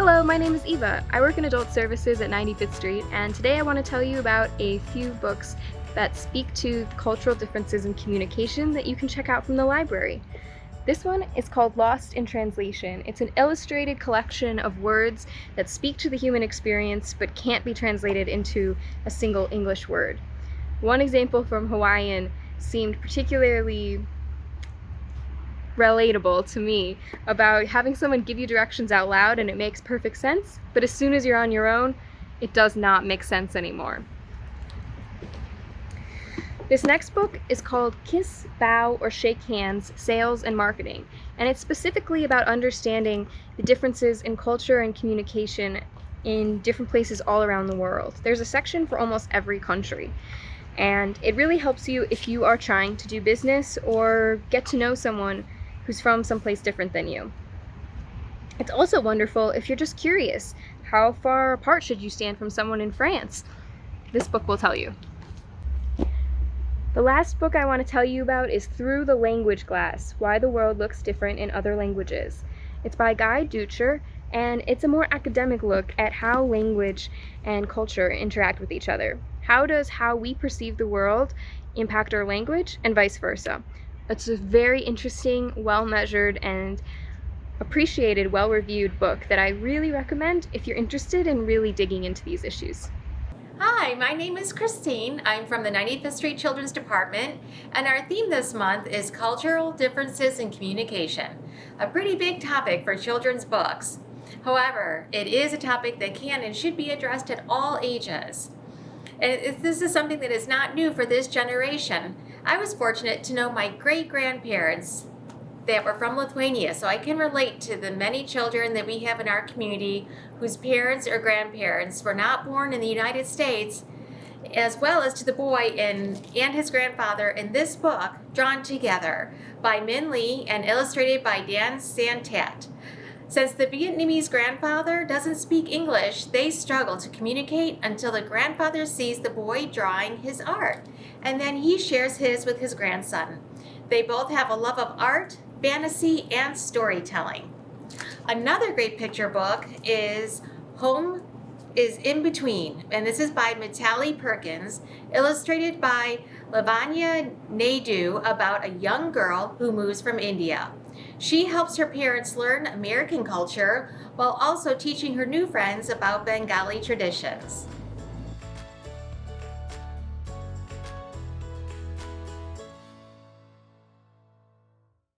Hello, my name is Eva. I work in adult services at 95th Street, and today I want to tell you about a few books that speak to cultural differences in communication that you can check out from the library. This one is called Lost in Translation. It's an illustrated collection of words that speak to the human experience but can't be translated into a single English word. One example from Hawaiian seemed particularly relatable to me about having someone give you directions out loud and it makes perfect sense, but as soon as you're on your own, it does not make sense anymore. This next book is called Kiss, Bow, or Shake Hands, Sales and Marketing, and it's specifically about understanding the differences in culture and communication in different places all around the world. There's a section for almost every country, and it really helps you if you are trying to do business or get to know someone who's from someplace different than you. It's also wonderful if you're just curious. How far apart should you stand from someone in France? This book will tell you. The last book I want to tell you about is Through the Language Glass: Why the World Looks Different in Other Languages. It's by Guy Ducher, and it's a more academic look at how language and culture interact with each other. How does how we perceive the world impact our language, and vice versa? It's a very interesting, well-measured, and appreciated, well-reviewed book that I really recommend if you're interested in really digging into these issues. Hi, my name is Christine. I'm from the 95th Street Children's Department, and our theme this month is Cultural Differences in Communication, a pretty big topic for children's books. However, it is a topic that can and should be addressed at all ages. And this is something that is not new for this generation. I was fortunate to know my great-grandparents that were from Lithuania, so I can relate to the many children that we have in our community whose parents or grandparents were not born in the United States, as well as to the boy and his grandfather in this book, Drawn Together, by Minh Le and illustrated by Dan Santat. Since the Vietnamese grandfather doesn't speak English, they struggle to communicate until the grandfather sees the boy drawing his art, and then he shares his with his grandson. They both have a love of art, fantasy, and storytelling. Another great picture book is Home is in Between, and this is by Mitali Perkins, illustrated by Lavanya Naidu, about a young girl who moves from India. She helps her parents learn American culture while also teaching her new friends about Bengali traditions.